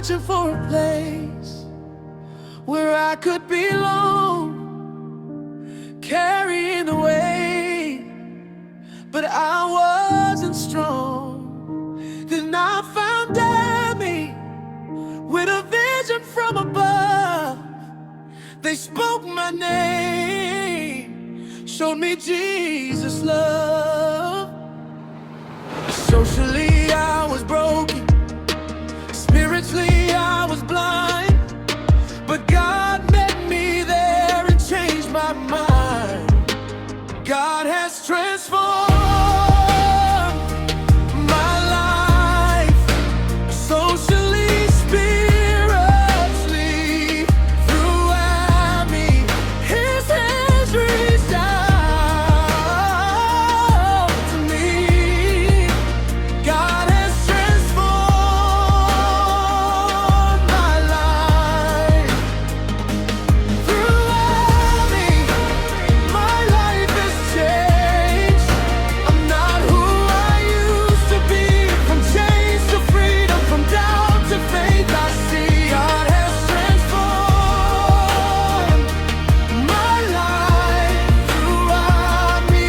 searching for a place where I could belong, carrying the weight, but I wasn't strong. Then I found Demi with a vision from above. They spoke my name, showed me Jesus' love. Socially I was broken, spiritually I was blind, but God met me there and changed my mind. God has transformed my life, socially, spiritually, throughout me. His hands reached out to me. God has transformed my life. Throughout me, my life has changed. I'm not who I used to be. From chains to freedom, from doubt to faith, I see God has transformed my life. Throughout me,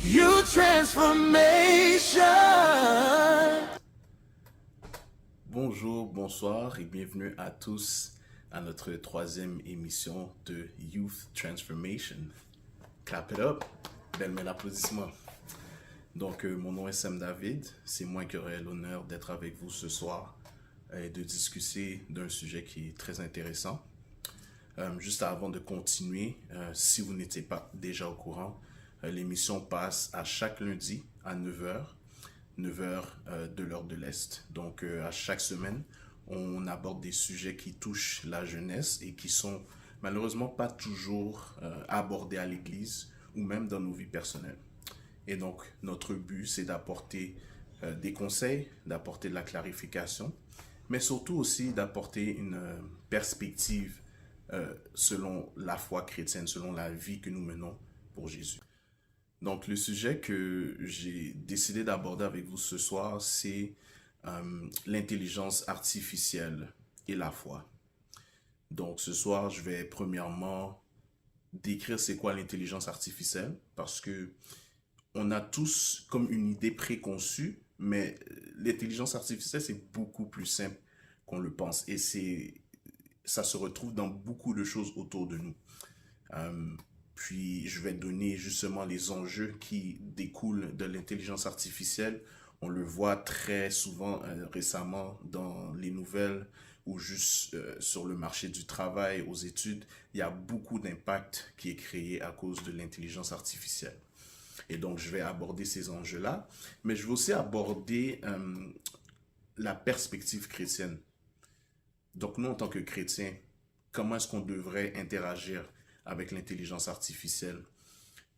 you transformation. Bonjour, bonsoir et bienvenue à tous à notre troisième émission de Youth Transformation. Clap it up, belle main d'applaudissement. Donc, mon nom est Sam David, c'est moi qui aurai l'honneur d'être avec vous ce soir et de discuter d'un sujet qui est très intéressant. Juste avant de continuer, si vous n'étiez pas déjà au courant, l'émission passe à chaque lundi à 9h de l'heure de l'Est. Donc, à chaque semaine, on aborde des sujets qui touchent la jeunesse et qui sont malheureusement pas toujours abordés à l'église ou même dans nos vies personnelles. Et donc, notre but, c'est d'apporter des conseils, d'apporter de la clarification, mais surtout aussi d'apporter une perspective selon la foi chrétienne, selon la vie que nous menons pour Jésus. Donc, le sujet que j'ai décidé d'aborder avec vous ce soir, c'est l'intelligence artificielle et la foi. Donc, ce soir, je vais premièrement décrire c'est quoi l'intelligence artificielle, parce que on a tous comme une idée préconçue, mais l'intelligence artificielle, c'est beaucoup plus simple qu'on le pense, et ça se retrouve dans beaucoup de choses autour de nous. Puis, je vais donner justement les enjeux qui découlent de l'intelligence artificielle. On le voit très souvent récemment dans les nouvelles ou juste sur le marché du travail, aux études. Il y a beaucoup d'impact qui est créé à cause de l'intelligence artificielle. Et donc, je vais aborder ces enjeux-là. Mais je vais aussi aborder la perspective chrétienne. Donc, nous, en tant que chrétiens, comment est-ce qu'on devrait interagir avec l'intelligence artificielle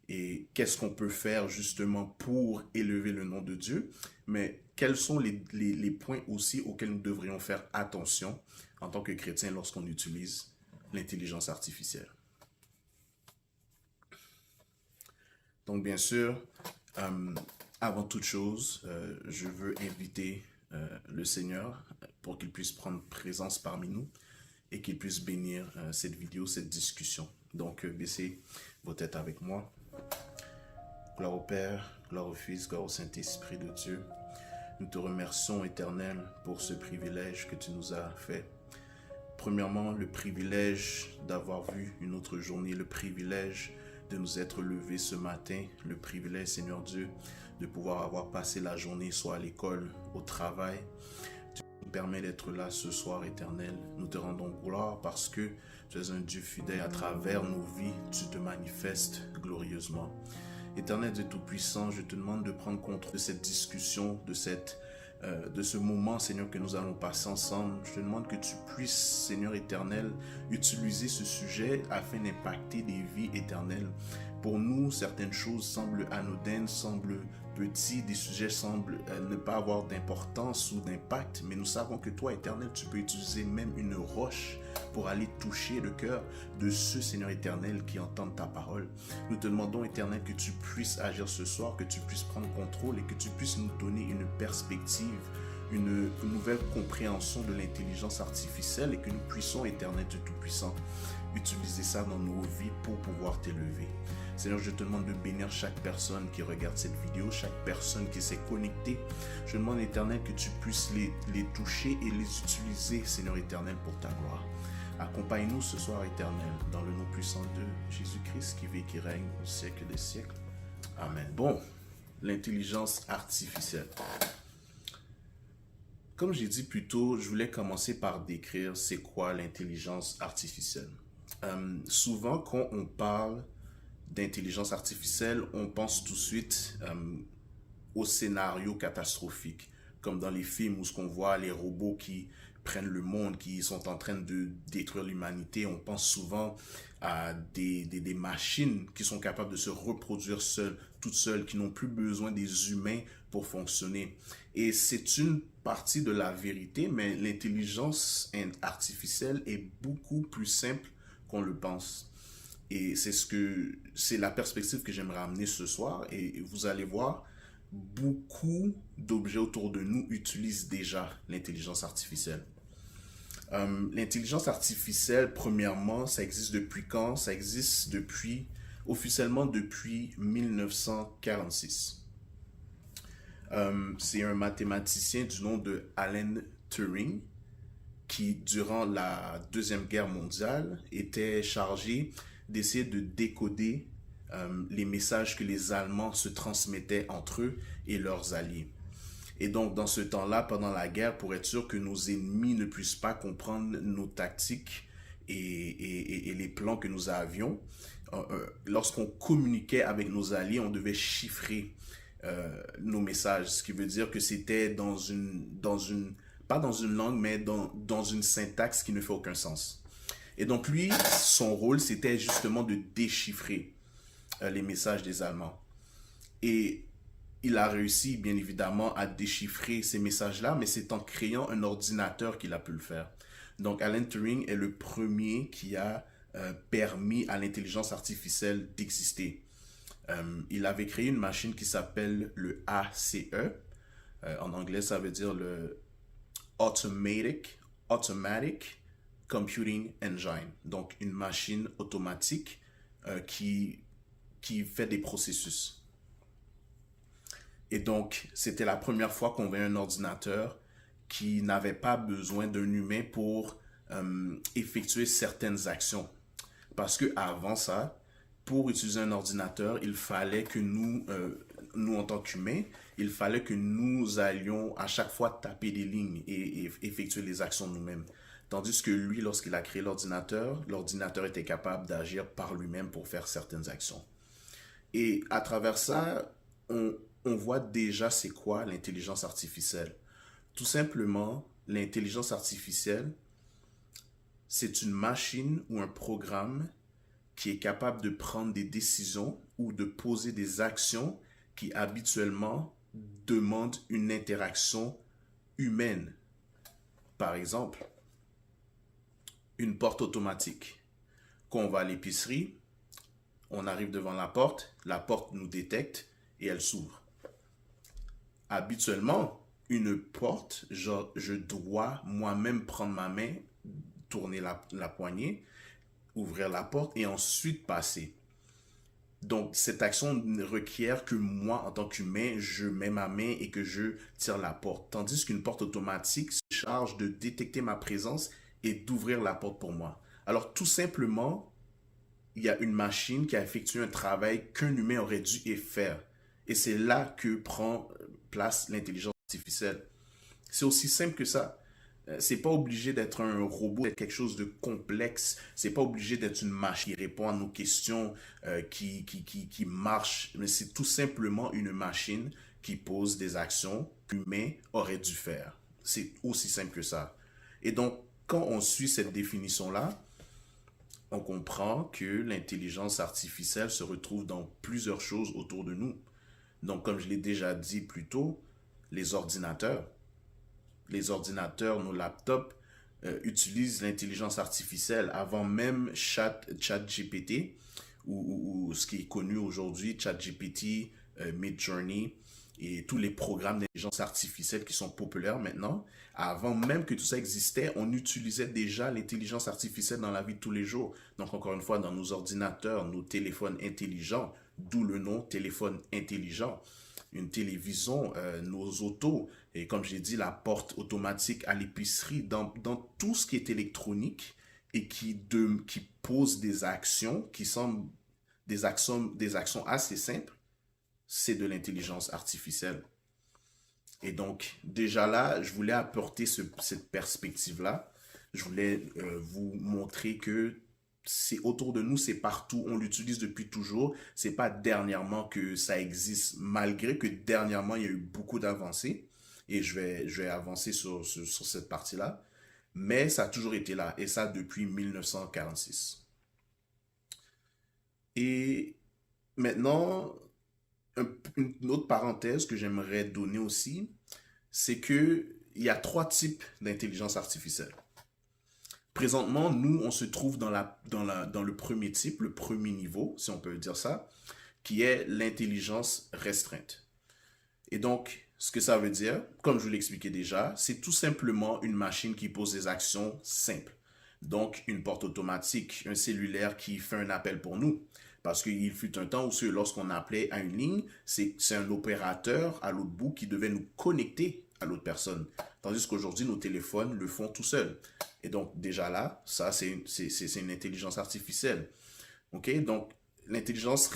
et qu'est-ce qu'on peut faire justement pour élever le nom de Dieu, mais quels sont les points aussi auxquels nous devrions faire attention en tant que chrétiens lorsqu'on utilise l'intelligence artificielle. Donc bien sûr, avant toute chose, je veux inviter le Seigneur pour qu'il puisse prendre présence parmi nous et qu'il puisse bénir cette vidéo, cette discussion. Donc, baissez vos têtes avec moi. Gloire au Père, gloire au Fils, gloire au Saint-Esprit de Dieu. Nous te remercions, Éternel, pour ce privilège que tu nous as fait. Premièrement, le privilège d'avoir vu une autre journée, le privilège de nous être levés ce matin, le privilège, Seigneur Dieu, de pouvoir avoir passé la journée soit à l'école, au travail. Tu nous permets d'être là ce soir, Éternel. Nous te rendons gloire parce que tu es un Dieu fidèle. À travers nos vies, tu te manifestes glorieusement. Éternel Dieu Tout-Puissant, je te demande de prendre contrôle de cette discussion, de ce moment, Seigneur, que nous allons passer ensemble. Je te demande que tu puisses, Seigneur éternel, utiliser ce sujet afin d'impacter des vies éternelles. Pour nous, certaines choses semblent anodines, semblent petits, des sujets semblent ne pas avoir d'importance ou d'impact, mais nous savons que toi, éternel, tu peux utiliser même une roche pour aller toucher le cœur de ceux, Seigneur éternel, qui entendent ta parole. Nous te demandons, éternel, que tu puisses agir ce soir, que tu puisses prendre contrôle et que tu puisses nous donner une perspective une nouvelle compréhension de l'intelligence artificielle et que nous puissions, Éternel Dieu Tout-Puissant, utiliser ça dans nos vies pour pouvoir t'élever. Seigneur, je te demande de bénir chaque personne qui regarde cette vidéo, chaque personne qui s'est connectée. Je demande, Éternel, que tu puisses les toucher et les utiliser, Seigneur Éternel, pour ta gloire. Accompagne-nous ce soir, Éternel, dans le nom puissant de Jésus-Christ qui vit et qui règne au siècle des siècles. Amen. Bon, l'intelligence artificielle. Comme j'ai dit plus tôt, je voulais commencer par décrire c'est quoi l'intelligence artificielle. Souvent, quand on parle d'intelligence artificielle, on pense tout de suite au scénario catastrophique, comme dans les films où ce qu'on voit les robots qui prennent le monde, qui sont en train de détruire l'humanité. On pense souvent à des machines qui sont capables de se reproduire toutes seules, qui n'ont plus besoin des humains pour fonctionner. Et c'est une partie de la vérité, mais l'intelligence artificielle est beaucoup plus simple qu'on le pense. Et c'est la perspective que j'aimerais amener ce soir. Et vous allez voir, beaucoup d'objets autour de nous utilisent déjà l'intelligence artificielle. L'intelligence artificielle, premièrement, ça existe depuis quand? Ça existe officiellement depuis 1946. C'est un mathématicien du nom de Alan Turing qui, durant la Deuxième Guerre mondiale, était chargé d'essayer de décoder les messages que les Allemands se transmettaient entre eux et leurs alliés. Et donc, dans ce temps-là, pendant la guerre, pour être sûr que nos ennemis ne puissent pas comprendre nos tactiques et les plans que nous avions, lorsqu'on communiquait avec nos alliés, on devait chiffrer nos messages, ce qui veut dire que c'était pas dans une langue, mais dans une syntaxe qui ne fait aucun sens. Et donc lui, son rôle, c'était justement de déchiffrer les messages des Allemands. Et il a réussi, bien évidemment, à déchiffrer ces messages-là, mais c'est en créant un ordinateur qu'il a pu le faire. Donc Alan Turing est le premier qui a permis à l'intelligence artificielle d'exister. Il avait créé une machine qui s'appelle le ACE. En anglais, ça veut dire le Automatic Computing Engine. Donc, une machine automatique qui fait des processus. Et donc, c'était la première fois qu'on voyait un ordinateur qui n'avait pas besoin d'un humain pour effectuer certaines actions. Parce que avant ça, pour utiliser un ordinateur, il fallait que nous en tant qu'humains, il fallait que nous allions à chaque fois taper des lignes et effectuer les actions nous-mêmes. Tandis que lui, lorsqu'il a créé l'ordinateur était capable d'agir par lui-même pour faire certaines actions. Et à travers ça, on voit déjà c'est quoi l'intelligence artificielle. Tout simplement, l'intelligence artificielle, c'est une machine ou un programme qui est capable de prendre des décisions ou de poser des actions qui habituellement demandent une interaction humaine. Par exemple, une porte automatique. Quand on va à l'épicerie, on arrive devant la porte nous détecte et elle s'ouvre. Habituellement, une porte, je dois moi-même prendre ma main, tourner la poignée, ouvrir la porte et ensuite passer. Donc, cette action requiert que moi, en tant qu'humain, je mets ma main et que je tire la porte. Tandis qu'une porte automatique se charge de détecter ma présence et d'ouvrir la porte pour moi. Alors, tout simplement, il y a une machine qui a effectué un travail qu'un humain aurait dû faire. Et c'est là que prend place l'intelligence artificielle. C'est aussi simple que ça. C'est pas obligé d'être un robot, d'être quelque chose de complexe. C'est pas obligé d'être une machine qui répond à nos questions, qui marche. Mais c'est tout simplement une machine qui pose des actions qu'humain aurait dû faire. C'est aussi simple que ça. Et donc, quand on suit cette définition-là, on comprend que l'intelligence artificielle se retrouve dans plusieurs choses autour de nous. Donc, comme je l'ai déjà dit plus tôt, les ordinateurs, nos laptops utilisent l'intelligence artificielle avant même ChatGPT ou ce qui est connu aujourd'hui, ChatGPT, Midjourney et tous les programmes d'intelligence artificielle qui sont populaires maintenant. Avant même que tout ça existait, on utilisait déjà l'intelligence artificielle dans la vie de tous les jours. Donc encore une fois, dans nos ordinateurs, nos téléphones intelligents, d'où le nom téléphone intelligent, une télévision, nos autos, et comme j'ai dit, la porte automatique à l'épicerie, dans tout ce qui est électronique et qui pose des actions qui semblent des actions assez simples, c'est de l'intelligence artificielle. Et donc, déjà là, je voulais apporter cette perspective-là. Je voulais vous montrer que c'est autour de nous, c'est partout, on l'utilise depuis toujours. C'est pas dernièrement que ça existe, malgré que dernièrement, il y a eu beaucoup d'avancées. Et je vais avancer sur cette partie-là. Mais ça a toujours été là, et ça depuis 1946. Et maintenant, une autre parenthèse que j'aimerais donner aussi, c'est que il y a 3 types d'intelligence artificielle. Présentement, nous, on se trouve dans le premier type, le premier niveau, si on peut dire ça, qui est l'intelligence restreinte. Et donc, ce que ça veut dire, comme je vous l'expliquais déjà, c'est tout simplement une machine qui pose des actions simples. Donc, une porte automatique, un cellulaire qui fait un appel pour nous. Parce qu'il fut un temps où lorsqu'on appelait à une ligne, c'est un opérateur à l'autre bout qui devait nous connecter à l'autre personne. Tandis qu'aujourd'hui, nos téléphones le font tout seuls. Et donc, déjà là, ça, c'est une intelligence artificielle. OK? Donc, l'intelligence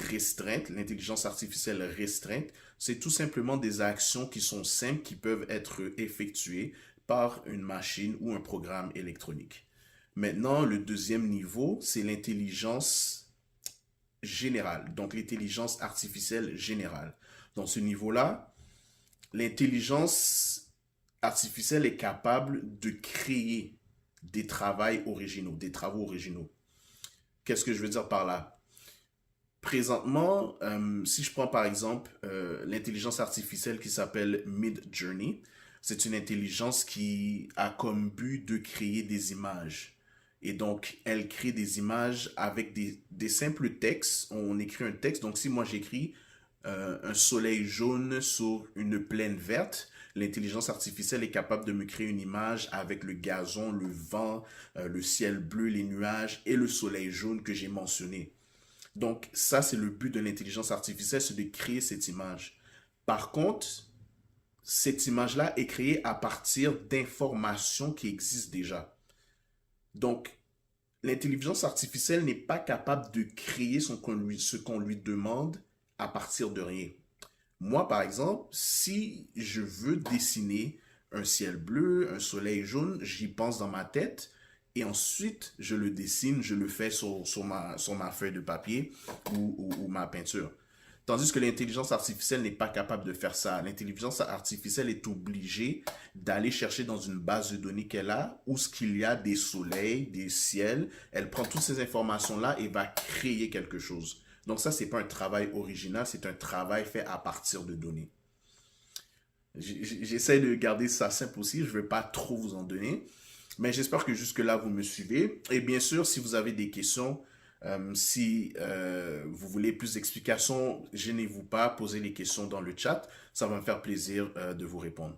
artificielle restreinte, c'est tout simplement des actions qui sont simples, qui peuvent être effectuées par une machine ou un programme électronique. Maintenant, le deuxième niveau, c'est l'intelligence générale, donc l'intelligence artificielle générale. Dans ce niveau-là, l'intelligence artificielle est capable de créer des travaux originaux. Qu'est-ce que je veux dire par là? Présentement, si je prends par exemple l'intelligence artificielle qui s'appelle Midjourney, c'est une intelligence qui a comme but de créer des images. Et donc, elle crée des images avec des simples textes. On écrit un texte. Donc, si moi j'écris un soleil jaune sur une plaine verte, l'intelligence artificielle est capable de me créer une image avec le gazon, le vent, le ciel bleu, les nuages et le soleil jaune que j'ai mentionné. Donc, ça, c'est le but de l'intelligence artificielle, c'est de créer cette image. Par contre, cette image-là est créée à partir d'informations qui existent déjà. Donc, l'intelligence artificielle n'est pas capable de créer ce qu'on lui demande à partir de rien. Moi, par exemple, si je veux dessiner un ciel bleu, un soleil jaune, j'y pense dans ma tête et ensuite, je le dessine, je le fais sur ma feuille de papier ou ma peinture. Tandis que l'intelligence artificielle n'est pas capable de faire ça. L'intelligence artificielle est obligée d'aller chercher dans une base de données qu'elle a où ce qu'il y a des soleils, des ciels. Elle prend toutes ces informations-là et va créer quelque chose. Donc ça, c'est pas un travail original, c'est un travail fait à partir de données. J'essaie de garder ça simple aussi, je ne vais pas trop vous en donner. Mais j'espère que jusque-là, vous me suivez. Et bien sûr, si vous avez des questions, si vous voulez plus d'explications, gênez-vous pas, posez les questions dans le chat. Ça va me faire plaisir de vous répondre.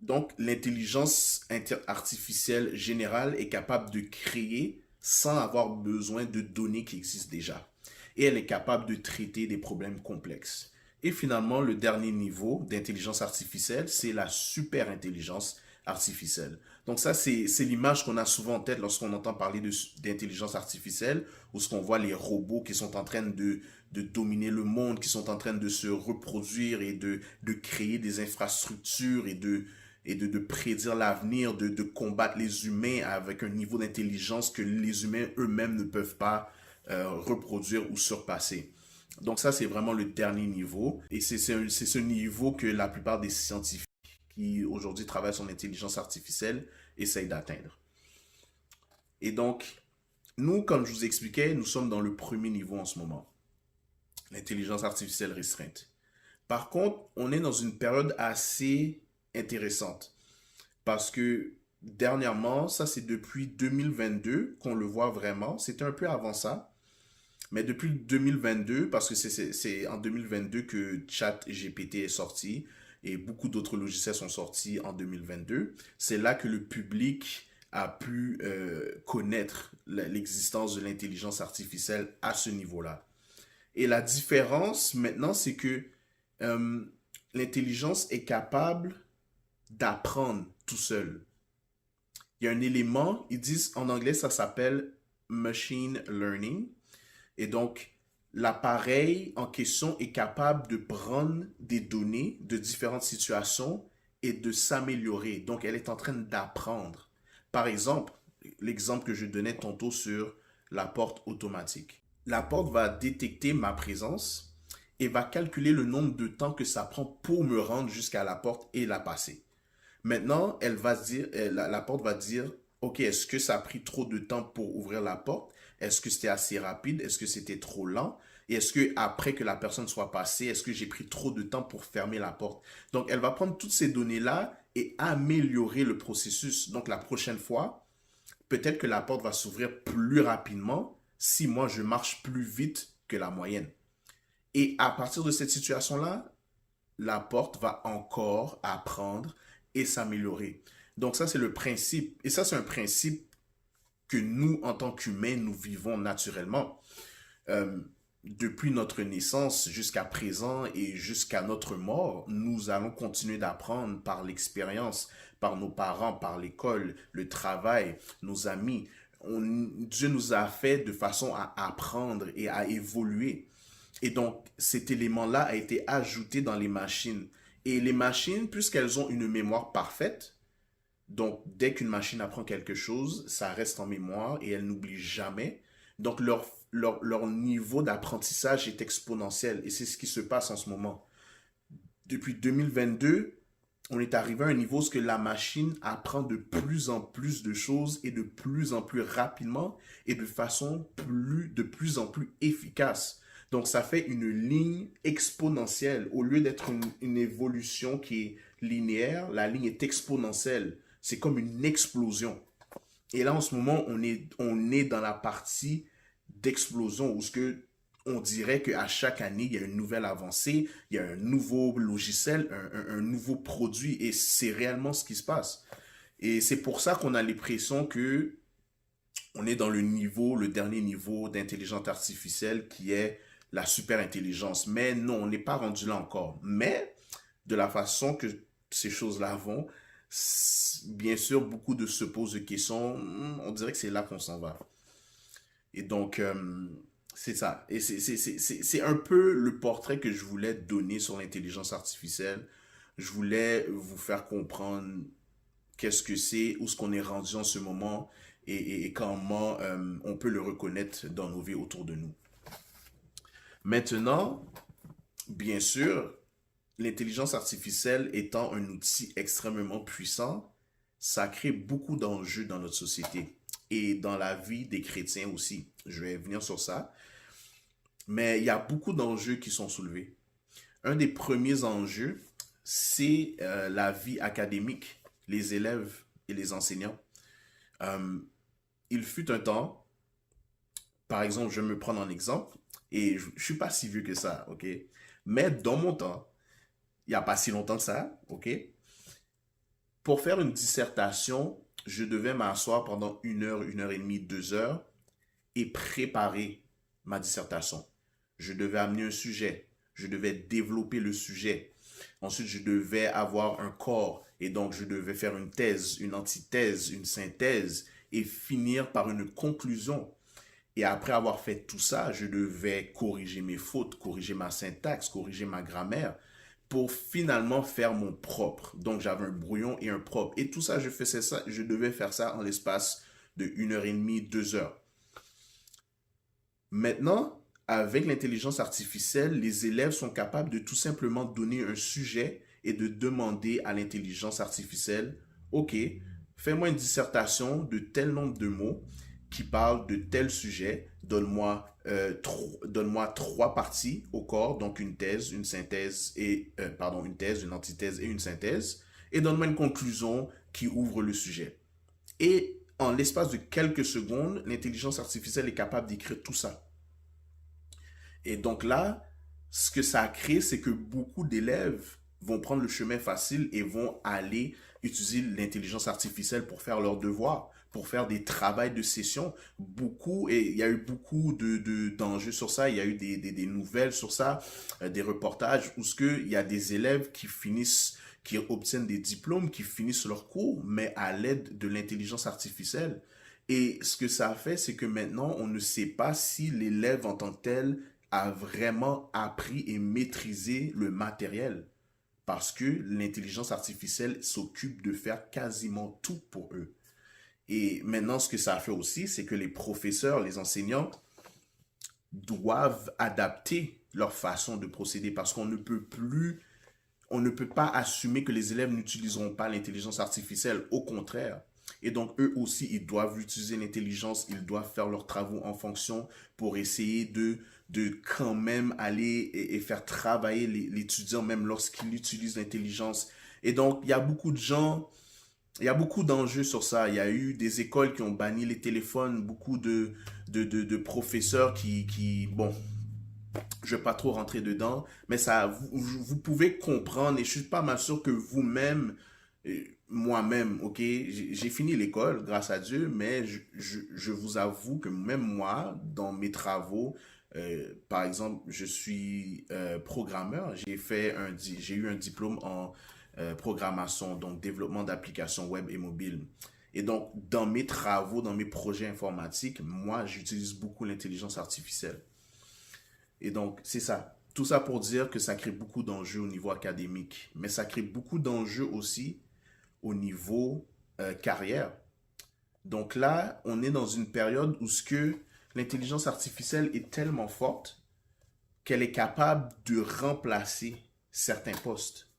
Donc, l'intelligence artificielle générale est capable de créer sans avoir besoin de données qui existent déjà. Et elle est capable de traiter des problèmes complexes. Et finalement, le dernier niveau d'intelligence artificielle, c'est la super intelligence artificielle. Donc ça, c'est l'image qu'on a souvent en tête lorsqu'on entend parler d'intelligence artificielle, où ce qu'on voit les robots qui sont en train de dominer le monde, qui sont en train de se reproduire et de créer des infrastructures et de prédire l'avenir, de combattre les humains avec un niveau d'intelligence que les humains eux-mêmes ne peuvent pas reproduire ou surpasser. Donc ça, c'est vraiment le dernier niveau. Et c'est ce niveau que la plupart des scientifiques qui aujourd'hui travaillent sur l'intelligence artificielle essayent d'atteindre. Et donc, nous, comme je vous expliquais, nous sommes dans le premier niveau en ce moment. L'intelligence artificielle restreinte. Par contre, on est dans une période assez intéressante. Parce que dernièrement, ça c'est depuis 2022 qu'on le voit vraiment. C'était un peu avant ça. Mais depuis 2022, parce que c'est en 2022 que ChatGPT est sorti, et beaucoup d'autres logiciels sont sortis en 2022. C'est là que le public a pu connaître l'existence de l'intelligence artificielle à ce niveau-là. Et la différence maintenant, c'est que l'intelligence est capable d'apprendre tout seul. Il y a un élément, ils disent en anglais, ça s'appelle machine learning. Et donc, l'appareil en question est capable de prendre des données de différentes situations et de s'améliorer. Donc, elle est en train d'apprendre. Par exemple, l'exemple que je donnais tantôt sur la porte automatique. La porte va détecter ma présence et va calculer le nombre de temps que ça prend pour me rendre jusqu'à la porte et la passer. Maintenant, elle va dire, la porte va dire, OK, est-ce que ça a pris trop de temps pour ouvrir la porte? Est-ce que c'était assez rapide? Est-ce que c'était trop lent? Et est-ce que après que la personne soit passée, est-ce que j'ai pris trop de temps pour fermer la porte? Donc, elle va prendre toutes ces données-là et améliorer le processus. Donc, la prochaine fois, peut-être que la porte va s'ouvrir plus rapidement si moi, je marche plus vite que la moyenne. Et à partir de cette situation-là, la porte va encore apprendre et s'améliorer. Donc ça, c'est le principe. Et ça, c'est un principe que nous, en tant qu'humains, nous vivons naturellement. Depuis notre naissance jusqu'à présent et jusqu'à notre mort, nous allons continuer d'apprendre par l'expérience, par nos parents, par l'école, le travail, nos amis. Dieu nous a fait de façon à apprendre et à évoluer. Et donc, cet élément-là a été ajouté dans les machines. Et les machines, puisqu'elles ont une mémoire parfaite, donc dès qu'une machine apprend quelque chose, ça reste en mémoire et elle n'oublie jamais. Donc, leur niveau d'apprentissage est exponentiel. Et c'est ce qui se passe en ce moment. Depuis 2022, on est arrivé à un niveau où la machine apprend de plus en plus de choses et de plus en plus rapidement et de façon de plus en plus efficace. Donc, ça fait une ligne exponentielle. Au lieu d'être une évolution qui est linéaire, la ligne est exponentielle. C'est comme une explosion. Et là, en ce moment, on est dans la partie d'explosion où on dirait qu'à chaque année, il y a une nouvelle avancée, il y a un nouveau logiciel, un nouveau produit. Et c'est réellement ce qui se passe. Et c'est pour ça qu'on a l'impression que on est dans le dernier niveau d'intelligence artificielle qui est la super intelligence. Mais non, on n'est pas rendu là encore. Mais de la façon que ces choses-là vont, bien sûr, beaucoup de se posent des questions. On dirait que c'est là qu'on s'en va. Et donc, c'est ça. Et c'est un peu le portrait que je voulais donner sur l'intelligence artificielle. Je voulais vous faire comprendre qu'est-ce que c'est, où est-ce qu'on est rendu en ce moment et comment on peut le reconnaître dans nos vies autour de nous. Maintenant, bien sûr, l'intelligence artificielle étant un outil extrêmement puissant, ça crée beaucoup d'enjeux dans notre société et dans la vie des chrétiens aussi. Je vais venir sur ça. Mais il y a beaucoup d'enjeux qui sont soulevés. Un des premiers enjeux, c'est la vie académique, les élèves et les enseignants. Il fut un temps, par exemple, je vais me prendre en exemple, et je ne suis pas si vieux que ça, ok? Mais dans mon temps, il n'y a pas si longtemps que ça, ok? Pour faire une dissertation, je devais m'asseoir pendant 1 heure et demie, 2 heures et préparer ma dissertation. Je devais amener un sujet, je devais développer le sujet. Ensuite, je devais avoir un corps et donc je devais faire une thèse, une antithèse, une synthèse et finir par une conclusion. Et après avoir fait tout ça, je devais corriger mes fautes, corriger ma syntaxe, corriger ma grammaire pour finalement faire mon propre. Donc, j'avais un brouillon et un propre. Et tout ça, je devais faire ça en l'espace de 1 heure et demie, 2 heures. Maintenant, avec l'intelligence artificielle, les élèves sont capables de tout simplement donner un sujet et de demander à l'intelligence artificielle, OK, fais-moi une dissertation de tel nombre de mots qui parle de tel sujet, donne-moi 3 parties au corps, donc une thèse, une synthèse une thèse, une antithèse et une synthèse, et donne-moi une conclusion qui ouvre le sujet. Et en l'espace de quelques secondes, l'intelligence artificielle est capable d'écrire tout ça. Et donc là, ce que ça a créé, c'est que beaucoup d'élèves vont prendre le chemin facile et vont aller utiliser l'intelligence artificielle pour faire leurs devoirs, pour faire des travails de session. Et il y a eu beaucoup d'enjeux sur ça, il y a eu des nouvelles sur ça, des reportages où il y a des élèves qui obtiennent des diplômes, qui finissent leur cours, mais à l'aide de l'intelligence artificielle. Et ce que ça a fait, c'est que maintenant, on ne sait pas si l'élève en tant que tel a vraiment appris et maîtrisé le matériel. Parce que l'intelligence artificielle s'occupe de faire quasiment tout pour eux. Et maintenant, ce que ça a fait aussi, c'est que les professeurs, les enseignants doivent adapter leur façon de procéder parce qu'on ne peut pas assumer que les élèves n'utiliseront pas l'intelligence artificielle. Au contraire. Et donc, eux aussi, ils doivent utiliser l'intelligence, ils doivent faire leurs travaux en fonction pour essayer de quand même aller et faire travailler l'étudiant même lorsqu'il utilise l'intelligence. Et donc, il y a beaucoup de gens, il y a beaucoup d'enjeux sur ça. Il y a eu des écoles qui ont banni les téléphones, beaucoup de professeurs bon, je ne vais pas trop rentrer dedans, mais ça, vous pouvez comprendre, et je suis pas mal sûr que vous-même, moi-même, ok, j'ai fini l'école, grâce à Dieu, mais je vous avoue que même moi, dans mes travaux, par exemple, je suis programmeur, j'ai eu un diplôme en programmation, donc développement d'applications web et mobile. Et donc, dans mes travaux, dans mes projets informatiques, moi, j'utilise beaucoup l'intelligence artificielle. Et donc, c'est ça. Tout ça pour dire que ça crée beaucoup d'enjeux au niveau académique, mais ça crée beaucoup d'enjeux aussi au niveau carrière. Donc là, on est dans une période où l'intelligence artificielle est tellement forte qu'elle est capable de remplacer certains postes.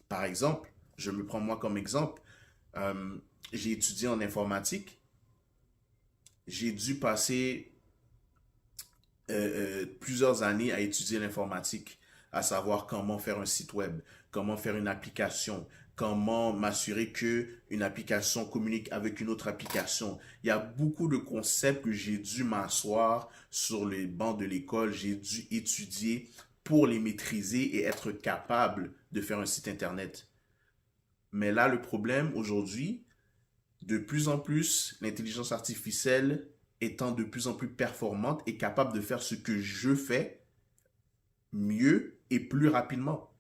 Par exemple, je me prends moi comme exemple, j'ai étudié en informatique, j'ai dû passer plusieurs années à étudier l'informatique, à savoir comment faire un site web, comment faire une application, comment m'assurer qu'une application communique avec une autre application. Il y a beaucoup de concepts que j'ai dû m'asseoir sur les bancs de l'école, j'ai dû étudier pour les maîtriser et être capable de faire un site internet. Mais là, le problème aujourd'hui, de plus en plus, l'intelligence artificielle étant de plus en plus performante et capable de faire ce que je fais mieux et plus rapidement.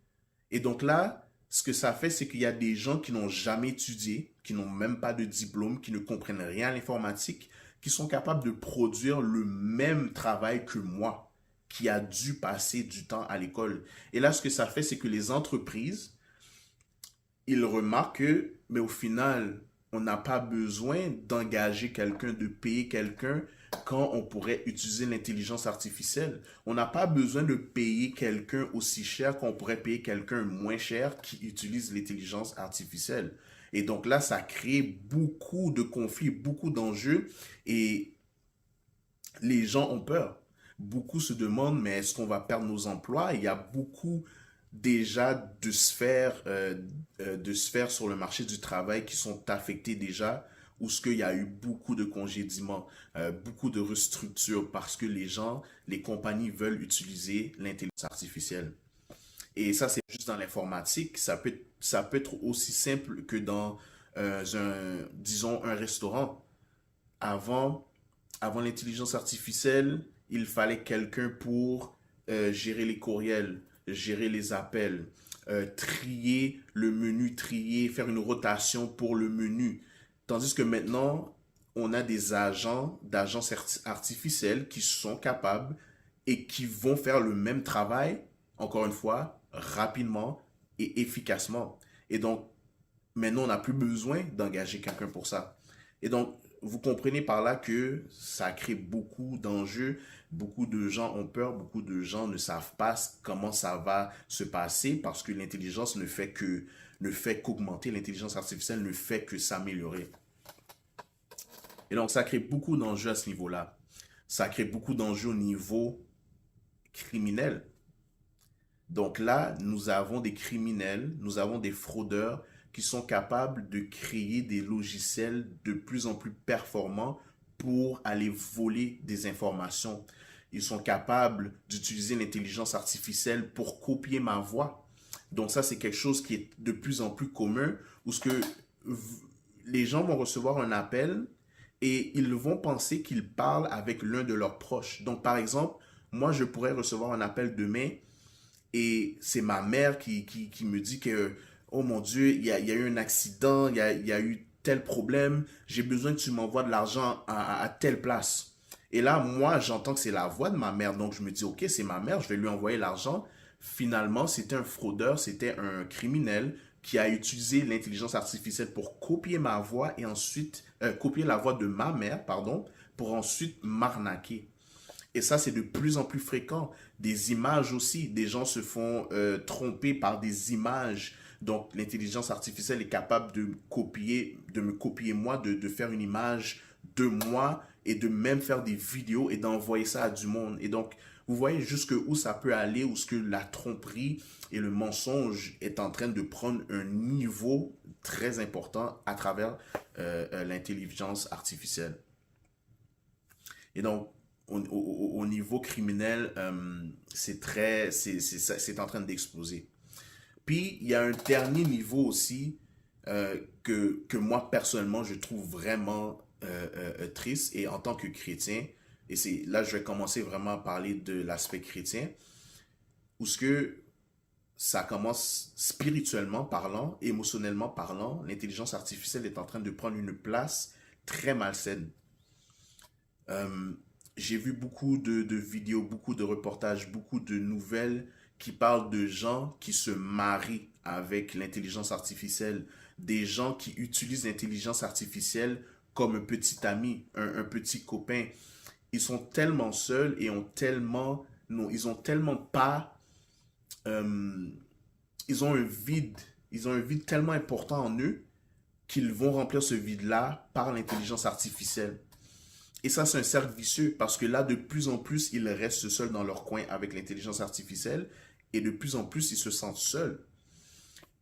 Et donc là, ce que ça fait, c'est qu'il y a des gens qui n'ont jamais étudié, qui n'ont même pas de diplôme, qui ne comprennent rien à l'informatique, qui sont capables de produire le même travail que moi, qui a dû passer du temps à l'école. Et là, ce que ça fait, c'est que les entreprises, ils remarquent que, mais au final, on n'a pas besoin d'engager quelqu'un, de payer quelqu'un quand on pourrait utiliser l'intelligence artificielle. On n'a pas besoin de payer quelqu'un aussi cher qu'on pourrait payer quelqu'un moins cher qui utilise l'intelligence artificielle. Et donc là, ça crée beaucoup de conflits, beaucoup d'enjeux et les gens ont peur. Beaucoup se demandent, mais est-ce qu'on va perdre nos emplois? Il y a beaucoup déjà de sphères sur le marché du travail qui sont affectées déjà, où il y a eu beaucoup de congédiements, beaucoup de restructures parce que les compagnies veulent utiliser l'intelligence artificielle. Et ça, c'est juste dans l'informatique. Ça peut être aussi simple que dans, disons, un restaurant. Avant l'intelligence artificielle, il fallait quelqu'un pour gérer les courriels, gérer les appels, trier le menu, faire une rotation pour le menu. Tandis que maintenant, on a des d'agences artificielles qui sont capables et qui vont faire le même travail, encore une fois, rapidement et efficacement. Et donc, maintenant, on n'a plus besoin d'engager quelqu'un pour ça. Et donc, vous comprenez par là que ça crée beaucoup d'enjeux, beaucoup de gens ont peur, beaucoup de gens ne savent pas comment ça va se passer parce que l'intelligence ne fait qu'augmenter, l'intelligence artificielle ne fait que s'améliorer. Et donc, ça crée beaucoup d'enjeux à ce niveau-là. Ça crée beaucoup d'enjeux au niveau criminel. Donc là, nous avons des criminels, nous avons des fraudeurs qui sont capables de créer des logiciels de plus en plus performants pour aller voler des informations. Ils sont capables d'utiliser l'intelligence artificielle pour copier ma voix, Donc ça, c'est quelque chose qui est de plus en plus commun, où ce que les gens vont recevoir un appel et ils vont penser qu'ils parlent avec l'un de leurs proches. Donc par exemple, moi, je pourrais recevoir un appel demain et c'est ma mère qui me dit que, oh mon Dieu, il y a eu un accident, il y a eu tel problème, j'ai besoin que tu m'envoies de l'argent à telle place. Et là, moi, j'entends que c'est la voix de ma mère, donc je me dis, ok, c'est ma mère, je vais lui envoyer l'argent. Finalement, c'était un fraudeur, c'était un criminel qui a utilisé l'intelligence artificielle pour copier ma voix et ensuite, copier la voix de ma mère, pardon, pour ensuite m'arnaquer. Et ça, c'est de plus en plus fréquent. Des images aussi, des gens se font tromper par des images. Donc, l'intelligence artificielle est capable de me copier moi, de faire une image de moi et de même faire des vidéos et d'envoyer ça à du monde. Et donc, vous voyez jusqu'où ça peut aller, où ce que la tromperie et le mensonge est en train de prendre un niveau très important à travers l'intelligence artificielle. Et donc, au niveau criminel, c'est en train d'exploser. Puis, il y a un dernier niveau aussi que moi, personnellement, je trouve vraiment triste. Et en tant que chrétien, et c'est là je vais commencer vraiment à parler de l'aspect chrétien, où ce que ça commence spirituellement parlant, émotionnellement parlant, l'intelligence artificielle est en train de prendre une place très malsaine. J'ai vu beaucoup de vidéos, beaucoup de reportages, beaucoup de nouvelles qui parlent de gens qui se marient avec l'intelligence artificielle, des gens qui utilisent l'intelligence artificielle comme un petit ami, un petit copain. Ils sont tellement seuls et non, ils ont tellement pas, ils ont un vide tellement important en eux qu'ils vont remplir ce vide-là par l'intelligence artificielle. Et ça, c'est un cercle vicieux parce que là, de plus en plus, ils restent seuls dans leur coin avec l'intelligence artificielle et de plus en plus, ils se sentent seuls.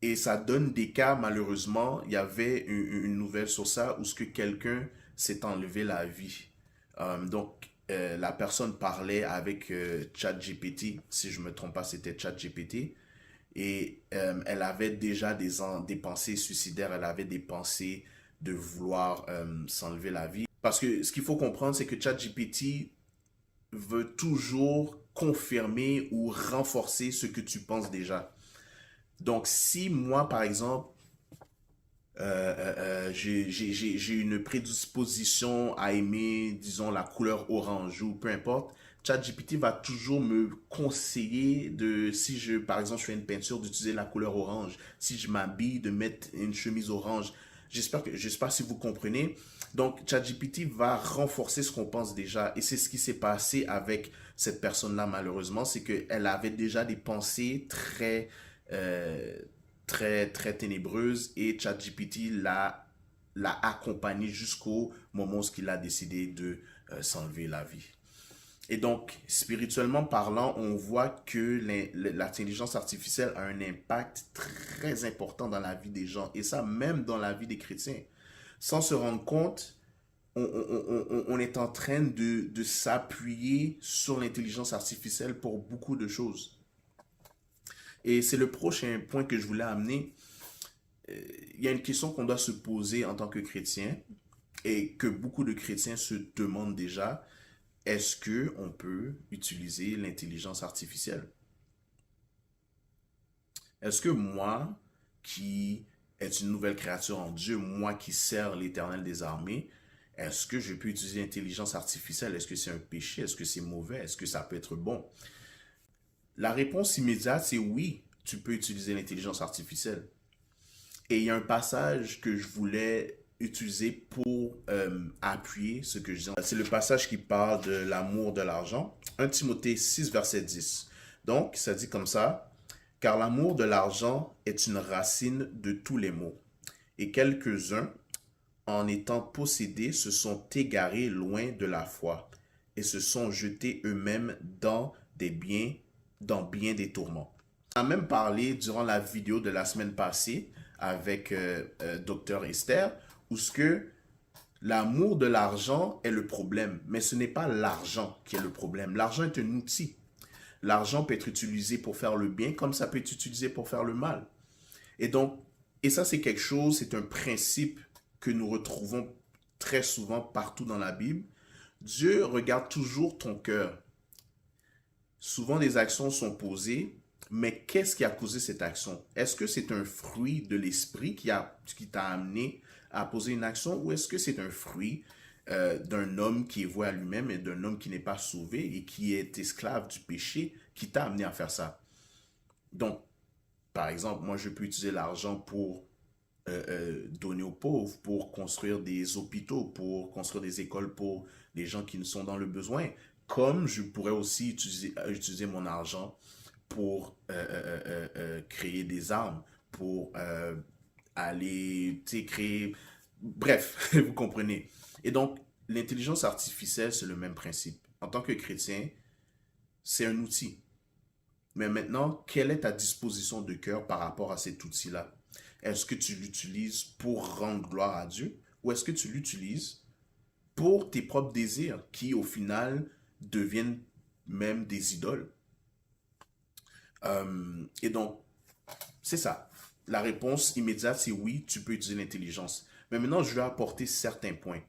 Et ça donne des cas, malheureusement, il y avait une nouvelle sur ça où ce que quelqu'un s'est enlevé la vie. La personne parlait avec ChatGPT, si je ne me trompe pas, c'était ChatGPT. Et elle avait déjà des pensées suicidaires, elle avait des pensées de vouloir s'enlever la vie. Parce que ce qu'il faut comprendre, c'est que ChatGPT veut toujours confirmer ou renforcer ce que tu penses déjà. Donc, si moi, par exemple, j'ai une prédisposition à aimer, disons, la couleur orange ou peu importe, ChatGPT va toujours me conseiller de, si je, par exemple, je fais une peinture, d'utiliser la couleur orange. Si je m'habille, de mettre une chemise orange. J'espère si vous comprenez. Donc, ChatGPT va renforcer ce qu'on pense déjà. Et c'est ce qui s'est passé avec cette personne-là, malheureusement. C'est qu'elle avait déjà des pensées très ténébreuses et ChatGPT l'a accompagné jusqu'au moment où il a décidé de s'enlever la vie. Et donc, spirituellement parlant, on voit que l'intelligence artificielle a un impact très important dans la vie des gens, et ça même dans la vie des chrétiens. Sans se rendre compte, on est en train de s'appuyer sur l'intelligence artificielle pour beaucoup de choses. Et c'est le prochain point que je voulais amener. Il y a une question qu'on doit se poser en tant que chrétien, et que beaucoup de chrétiens se demandent déjà. Est-ce qu'on peut utiliser l'intelligence artificielle? Est-ce que moi, qui est une nouvelle créature en Dieu, moi qui sers l'Éternel des armées, est-ce que je peux utiliser l'intelligence artificielle? Est-ce que c'est un péché? Est-ce que c'est mauvais? Est-ce que ça peut être bon? La réponse immédiate, c'est oui, tu peux utiliser l'intelligence artificielle. Et il y a un passage que je voulais utiliser pour appuyer ce que je dis. C'est le passage qui parle de l'amour de l'argent. 1 Timothée 6, verset 10. Donc, ça dit comme ça. « Car l'amour de l'argent est une racine de tous les maux. Et quelques-uns, en étant possédés, se sont égarés loin de la foi et se sont jetés eux-mêmes dans bien des tourments. » On a même parlé durant la vidéo de la semaine passée avec Dr Esther, où ce que l'amour de l'argent est le problème, mais ce n'est pas l'argent qui est le problème. L'argent est un outil. L'argent peut être utilisé pour faire le bien comme ça peut être utilisé pour faire le mal. Et donc, et ça c'est quelque chose, c'est un principe que nous retrouvons très souvent partout dans la Bible. Dieu regarde toujours ton cœur. Souvent des actions sont posées, mais qu'est-ce qui a causé cette action? Est-ce que c'est un fruit de l'esprit qui t'a amené à poser une action ou est-ce que c'est un fruit d'un homme qui est voué à lui-même et d'un homme qui n'est pas sauvé et qui est esclave du péché qui t'a amené à faire ça? Donc, par exemple, moi je peux utiliser l'argent pour donner aux pauvres, pour construire des hôpitaux, pour construire des écoles pour les gens qui sont dans le besoin. Comme je pourrais aussi utiliser mon argent pour créer des armes, pour aller créer... Bref, vous comprenez. Et donc, l'intelligence artificielle, c'est le même principe. En tant que chrétien, c'est un outil. Mais maintenant, quelle est ta disposition de cœur par rapport à cet outil-là? Est-ce que tu l'utilises pour rendre gloire à Dieu ou est-ce que tu l'utilises pour tes propres désirs qui, au final, deviennent même des idoles? Et donc, c'est ça. La réponse immédiate, c'est oui, tu peux utiliser l'intelligence. Mais maintenant, je vais apporter certains points.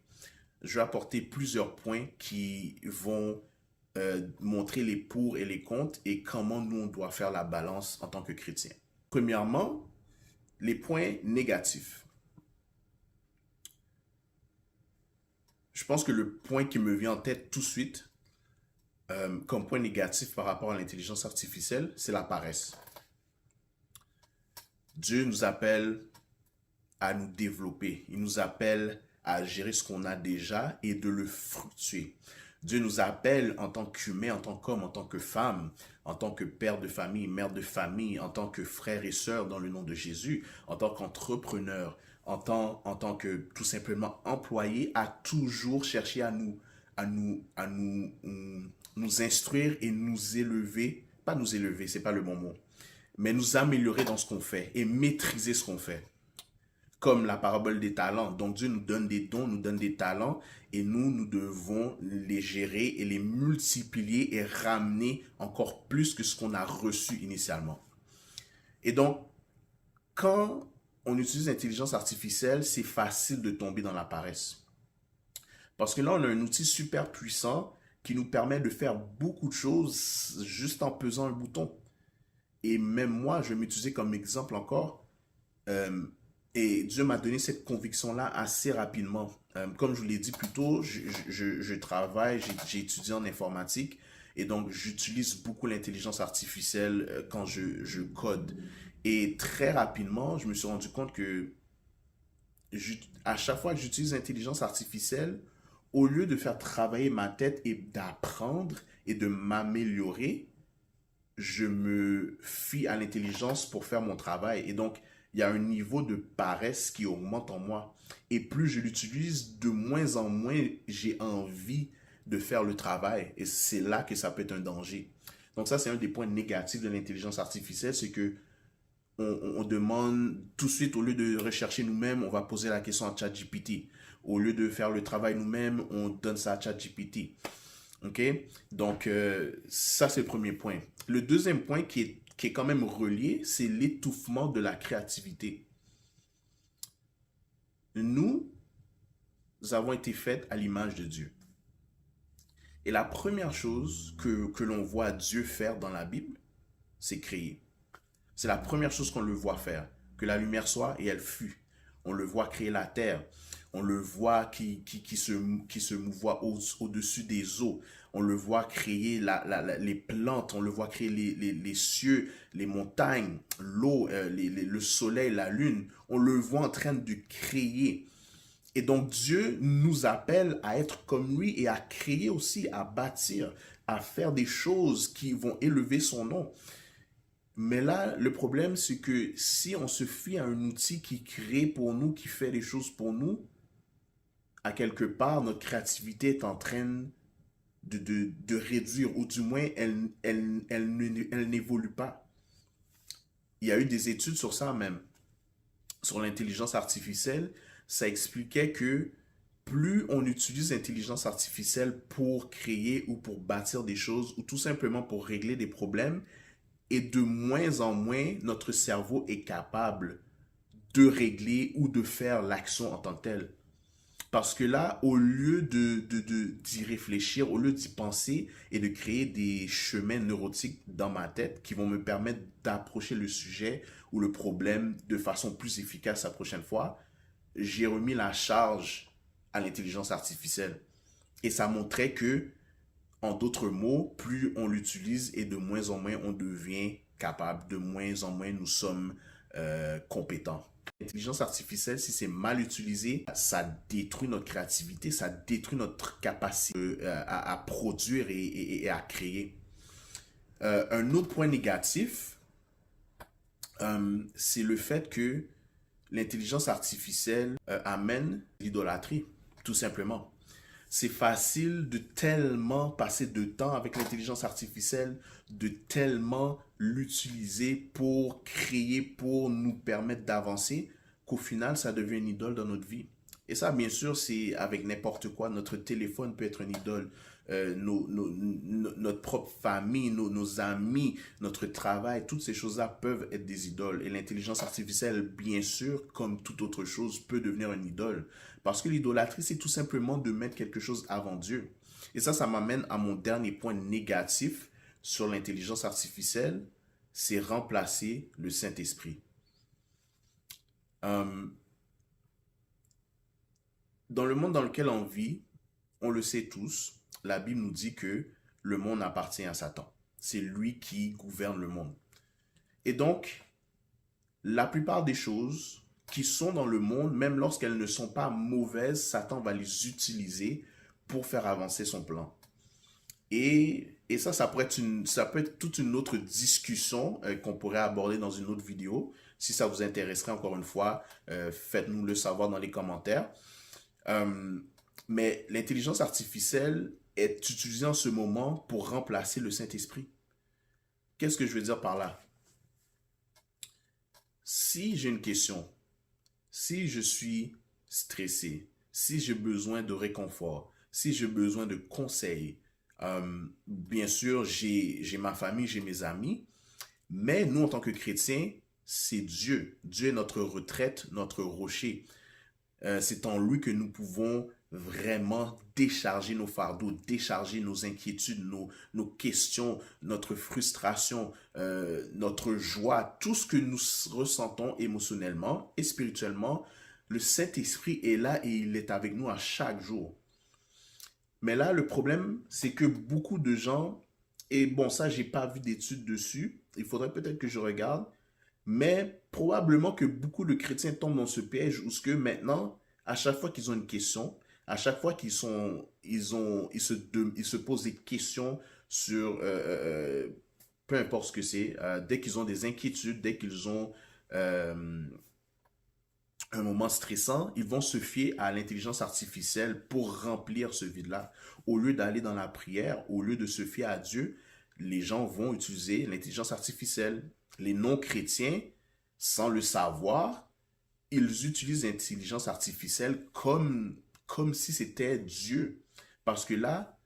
Je vais apporter plusieurs points qui vont montrer les pour et les contre et comment nous, on doit faire la balance en tant que chrétien. Premièrement, les points négatifs. Je pense que le point qui me vient en tête tout de suite, comme point négatif par rapport à l'intelligence artificielle, c'est la paresse. Dieu nous appelle à nous développer. Il nous appelle à gérer ce qu'on a déjà et de le fructuer. Dieu nous appelle en tant qu'humain, en tant qu'homme, en tant que femme, en tant que père de famille, mère de famille, en tant que frère et sœur dans le nom de Jésus, en tant qu'entrepreneur, en tant que tout simplement employé, à toujours chercher à nous instruire et nous élever, pas nous élever, c'est pas le bon mot, mais nous améliorer dans ce qu'on fait et maîtriser ce qu'on fait. Comme la parabole des talents. Donc Dieu nous donne des dons, nous donne des talents et nous devons les gérer et les multiplier et ramener encore plus que ce qu'on a reçu initialement. Et donc, quand on utilise l'intelligence artificielle, c'est facile de tomber dans la paresse. Parce que là, on a un outil super puissant qui nous permet de faire beaucoup de choses juste en pesant un bouton. Et même moi, je vais m'utiliser comme exemple encore. Et Dieu m'a donné cette conviction-là assez rapidement. Comme je vous l'ai dit plus tôt, je travaille, j'ai étudié en informatique et donc j'utilise beaucoup l'intelligence artificielle quand je code. Et très rapidement, je me suis rendu compte que à chaque fois que j'utilise l'intelligence artificielle, au lieu de faire travailler ma tête et d'apprendre et de m'améliorer, je me fie à l'intelligence pour faire mon travail. Et donc, il y a un niveau de paresse qui augmente en moi. Et plus je l'utilise, de moins en moins, j'ai envie de faire le travail. Et c'est là que ça peut être un danger. Donc ça, c'est un des points négatifs de l'intelligence artificielle, c'est que on demande tout de suite, au lieu de rechercher nous-mêmes, on va poser la question à ChatGPT. Au lieu de faire le travail nous-mêmes, on donne ça à ChatGPT. OK? Donc, ça, c'est le premier point. Le deuxième point qui est quand même relié, c'est l'étouffement de la créativité. Nous avons été faits à l'image de Dieu. Et la première chose que l'on voit Dieu faire dans la Bible, c'est créer. C'est la première chose qu'on le voit faire. Que la lumière soit et elle fut. On le voit créer la terre. On le voit qui se mouvoie au-dessus des eaux. On le voit créer les plantes. On le voit créer les cieux, les montagnes, l'eau, le soleil, la lune. On le voit en train de créer. Et donc Dieu nous appelle à être comme lui et à créer aussi, à bâtir, à faire des choses qui vont élever son nom. Mais là, le problème, c'est que si on se fie à un outil qui crée pour nous, qui fait des choses pour nous, à quelque part, notre créativité est en train de réduire, ou du moins, elle n'évolue pas. Il y a eu des études sur ça même, sur l'intelligence artificielle. Ça expliquait que plus on utilise l'intelligence artificielle pour créer ou pour bâtir des choses ou tout simplement pour régler des problèmes, et de moins en moins notre cerveau est capable de régler ou de faire l'action en tant que telle. Parce que là, au lieu d'y réfléchir, au lieu d'y penser et de créer des chemins neurotiques dans ma tête qui vont me permettre d'approcher le sujet ou le problème de façon plus efficace la prochaine fois, j'ai remis la charge à l'intelligence artificielle. Et ça montrait que, en d'autres mots, plus on l'utilise et de moins en moins on devient capable, de moins en moins nous sommes compétents. L'intelligence artificielle, si c'est mal utilisé, ça détruit notre créativité, ça détruit notre capacité à produire et à créer. Un autre point négatif, c'est le fait que l'intelligence artificielle amène l'idolâtrie, tout simplement. C'est facile de tellement passer de temps avec l'intelligence artificielle, de tellement l'utiliser pour créer, pour nous permettre d'avancer, qu'au final, ça devient une idole dans notre vie. Et ça, bien sûr, c'est avec n'importe quoi. Notre téléphone peut être une idole. Notre propre famille, nos amis, notre travail, toutes ces choses-là peuvent être des idoles. Et l'intelligence artificielle, bien sûr, comme toute autre chose, peut devenir une idole. Parce que l'idolâtrie, c'est tout simplement de mettre quelque chose avant Dieu. Et ça m'amène à mon dernier point négatif sur l'intelligence artificielle, c'est remplacer le Saint-Esprit. Dans le monde dans lequel on vit, on le sait tous, la Bible nous dit que le monde appartient à Satan. C'est lui qui gouverne le monde. Et donc, la plupart des choses qui sont dans le monde, même lorsqu'elles ne sont pas mauvaises, Satan va les utiliser pour faire avancer son plan. Et ça peut être toute une autre discussion qu'on pourrait aborder dans une autre vidéo. Si ça vous intéresserait, encore une fois, faites-nous le savoir dans les commentaires. Mais l'intelligence artificielle est utilisée en ce moment pour remplacer le Saint-Esprit. Qu'est-ce que je veux dire par là? Si j'ai une question, si je suis stressé, si j'ai besoin de réconfort, si j'ai besoin de conseils, bien sûr, j'ai ma famille, j'ai mes amis, mais nous, en tant que chrétiens, c'est Dieu. Dieu est notre retraite, notre rocher. C'est en lui que nous pouvons vraiment décharger nos fardeaux, décharger nos inquiétudes, nos questions, notre frustration, notre joie, tout ce que nous ressentons émotionnellement et spirituellement. Le Saint-Esprit est là et il est avec nous à chaque jour. Mais là, le problème, c'est que beaucoup de gens, et bon, ça, j'ai pas vu d'études dessus, il faudrait peut-être que je regarde, mais probablement que beaucoup de chrétiens tombent dans ce piège où ce que maintenant, à chaque fois qu'ils ont une question, à chaque fois qu'ils se posent des questions sur peu importe ce que c'est, dès qu'ils ont des inquiétudes, dès qu'ils ont un moment stressant, ils vont se fier à l'intelligence artificielle pour remplir ce vide-là. Au lieu d'aller dans la prière, au lieu de se fier à Dieu, les gens vont utiliser l'intelligence artificielle. Les non-chrétiens, sans le savoir, ils utilisent l'intelligence artificielle comme si c'était Dieu. Parce que là,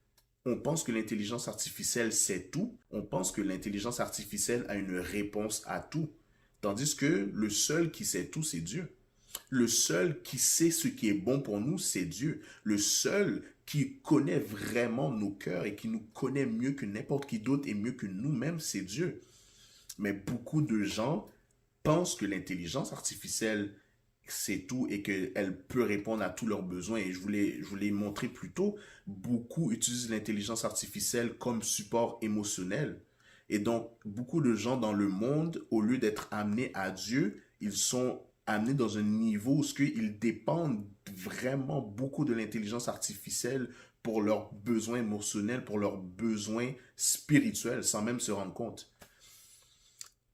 on pense que l'intelligence artificielle sait tout. On pense que l'intelligence artificielle a une réponse à tout. Tandis que le seul qui sait tout, c'est Dieu. Le seul qui sait ce qui est bon pour nous, c'est Dieu. Le seul qui connaît vraiment nos cœurs et qui nous connaît mieux que n'importe qui d'autre et mieux que nous-mêmes, c'est Dieu. Mais beaucoup de gens pensent que l'intelligence artificielle, c'est tout et qu'elle peut répondre à tous leurs besoins. Et je vous l'ai montré plus tôt, beaucoup utilisent l'intelligence artificielle comme support émotionnel. Et donc, beaucoup de gens dans le monde, au lieu d'être amenés à Dieu, ils sont amenés dans un niveau où ils dépendent vraiment beaucoup de l'intelligence artificielle pour leurs besoins émotionnels, pour leurs besoins spirituels, sans même se rendre compte.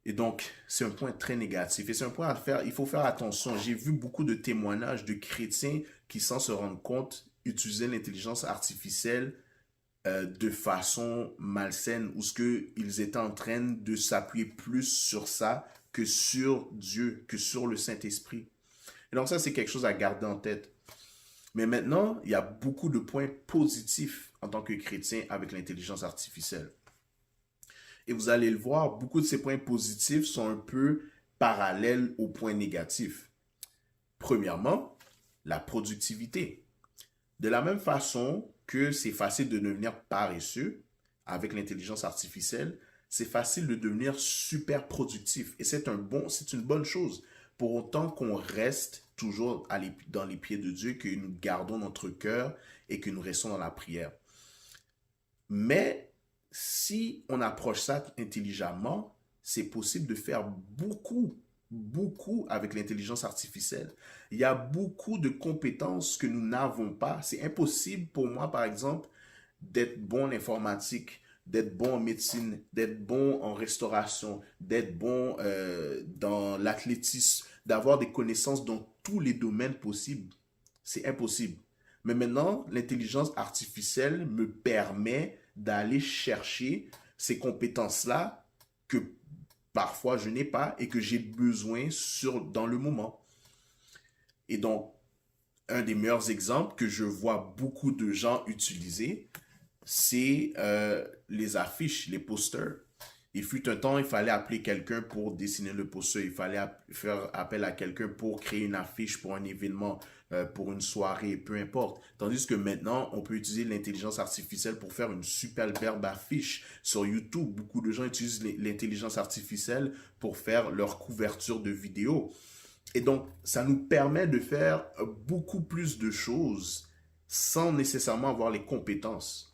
Et donc, c'est un point très négatif. Et c'est un point à faire, il faut faire attention. J'ai vu beaucoup de témoignages de chrétiens qui, sans se rendre compte, utilisaient l'intelligence artificielle de façon malsaine, où ils étaient en train de s'appuyer plus sur ça que sur Dieu, que sur le Saint-Esprit. Et donc ça, c'est quelque chose à garder en tête. Mais maintenant, il y a beaucoup de points positifs en tant que chrétien avec l'intelligence artificielle. Et vous allez le voir, beaucoup de ces points positifs sont un peu parallèles aux points négatifs. Premièrement, la productivité. De la même façon que c'est facile de devenir paresseux avec l'intelligence artificielle, c'est facile de devenir super productif. Et c'est une bonne chose. Pour autant qu'on reste toujours dans les pieds de Dieu, que nous gardons notre cœur et que nous restons dans la prière. Mais si on approche ça intelligemment, c'est possible de faire beaucoup avec l'intelligence artificielle. Il y a beaucoup de compétences que nous n'avons pas. C'est impossible pour moi, par exemple, d'être bon en informatique, d'être bon en médecine, d'être bon en restauration, d'être bon dans l'athlétisme, d'avoir des connaissances dans tous les domaines possibles. C'est impossible. Mais maintenant, l'intelligence artificielle me permet d'aller chercher ces compétences-là que parfois je n'ai pas et que j'ai besoin dans le moment. Et donc, un des meilleurs exemples que je vois beaucoup de gens utiliser, c'est les affiches, les posters. Il fut un temps, il fallait appeler quelqu'un pour dessiner le poster, il fallait faire appel à quelqu'un pour créer une affiche pour un événement, pour une soirée, peu importe. Tandis que maintenant, on peut utiliser l'intelligence artificielle pour faire une superbe affiche. Sur YouTube, beaucoup de gens utilisent l'intelligence artificielle pour faire leur couverture de vidéos. Et donc, ça nous permet de faire beaucoup plus de choses sans nécessairement avoir les compétences.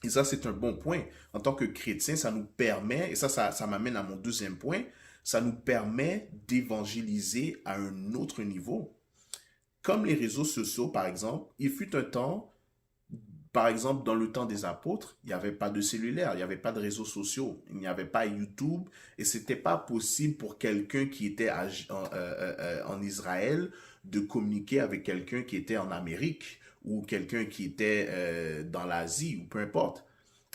Et ça, c'est un bon point. En tant que chrétien, ça nous permet, et ça m'amène à mon deuxième point, ça nous permet d'évangéliser à un autre niveau. Comme les réseaux sociaux, par exemple, il fut un temps, par exemple, dans le temps des apôtres, il n'y avait pas de cellulaire, il n'y avait pas de réseaux sociaux, il n'y avait pas YouTube, et c'était pas possible pour quelqu'un qui était en Israël de communiquer avec quelqu'un qui était en Amérique ou quelqu'un qui était dans l'Asie ou peu importe.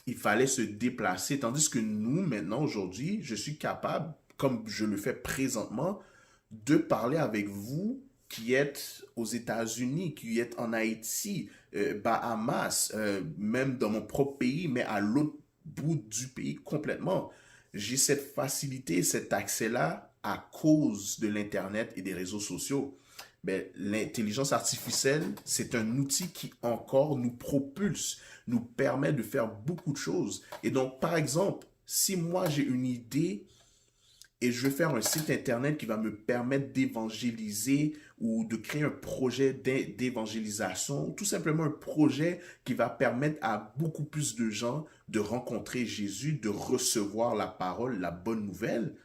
Il fallait se déplacer, tandis que nous, maintenant, aujourd'hui, je suis capable, comme je le fais présentement, de parler avec vous qui êtes aux États-Unis, qui êtes en Haïti, Bahamas, même dans mon propre pays, mais à l'autre bout du pays complètement. J'ai cette facilité, cet accès-là à cause de l'Internet et des réseaux sociaux. Mais l'intelligence artificielle, c'est un outil qui encore nous propulse, nous permet de faire beaucoup de choses. Et donc, par exemple, si moi j'ai une idée et je veux faire un site internet qui va me permettre d'évangéliser ou de créer un projet d'évangélisation, tout simplement un projet qui va permettre à beaucoup plus de gens de rencontrer Jésus, de recevoir la parole, la bonne nouvelle,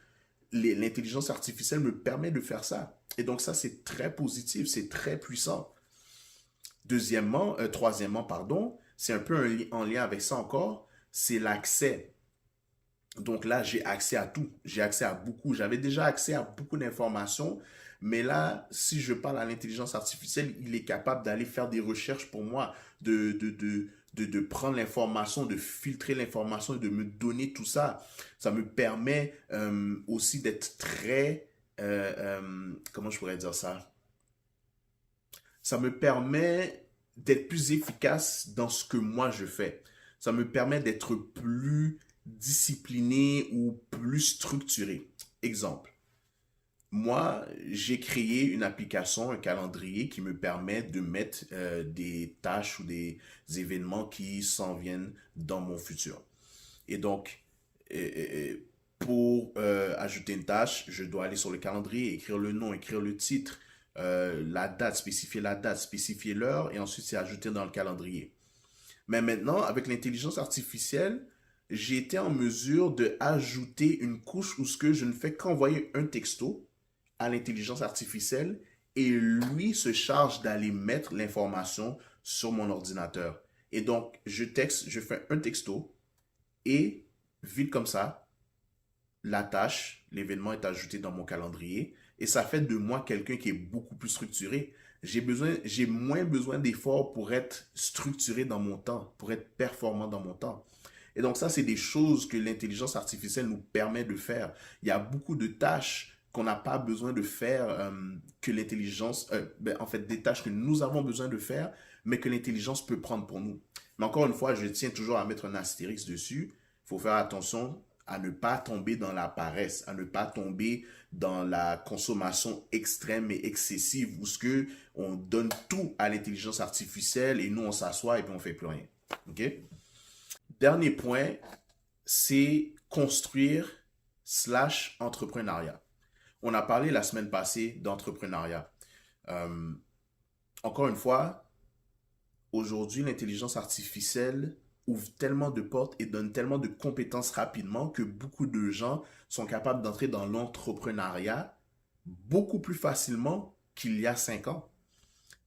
l'intelligence artificielle me permet de faire ça. Et donc ça, c'est très positif, c'est très puissant. Troisièmement, pardon, c'est un peu en lien avec ça encore, c'est l'accès. Donc là, j'ai accès à tout, j'ai accès à beaucoup. J'avais déjà accès à beaucoup d'informations, mais là, si je parle à l'intelligence artificielle, il est capable d'aller faire des recherches pour moi, de prendre l'information, de filtrer l'information et de me donner tout ça. Ça me permet aussi d'être très... comment je pourrais dire ça? Ça me permet d'être plus efficace dans ce que moi je fais. Ça me permet d'être plus discipliné ou plus structuré. Exemple. Moi, j'ai créé une application, un calendrier qui me permet de mettre des tâches ou des événements qui s'en viennent dans mon futur. Et donc, pour ajouter une tâche, je dois aller sur le calendrier, écrire le nom, écrire le titre, la date, spécifier l'heure, et ensuite c'est ajouté dans le calendrier. Mais maintenant, avec l'intelligence artificielle, j'ai été en mesure d'ajouter une couche où ce que je ne fais qu'envoyer un texto à l'intelligence artificielle et lui se charge d'aller mettre l'information sur mon ordinateur. Et donc, je fais un texto et vite comme ça, la tâche, l'événement est ajouté dans mon calendrier et ça fait de moi quelqu'un qui est beaucoup plus structuré. J'ai moins besoin d'efforts pour être structuré dans mon temps, pour être performant dans mon temps. Et donc ça, c'est des choses que l'intelligence artificielle nous permet de faire. Il y a beaucoup de tâches qu'on n'a pas besoin de faire, que l'intelligence, en fait, des tâches que nous avons besoin de faire, mais que l'intelligence peut prendre pour nous. Mais encore une fois, je tiens toujours à mettre un astérix dessus. Il faut faire attention à ne pas tomber dans la paresse, à ne pas tomber dans la consommation extrême et excessive où ce que on donne tout à l'intelligence artificielle et nous on s'assoit et puis on fait plus rien. OK? Dernier point, c'est construire / entrepreneuriat. On a parlé la semaine passée d'entrepreneuriat. Encore une fois, aujourd'hui, l'intelligence artificielle ouvre tellement de portes et donne tellement de compétences rapidement que beaucoup de gens sont capables d'entrer dans l'entrepreneuriat beaucoup plus facilement qu'il y a 5 ans.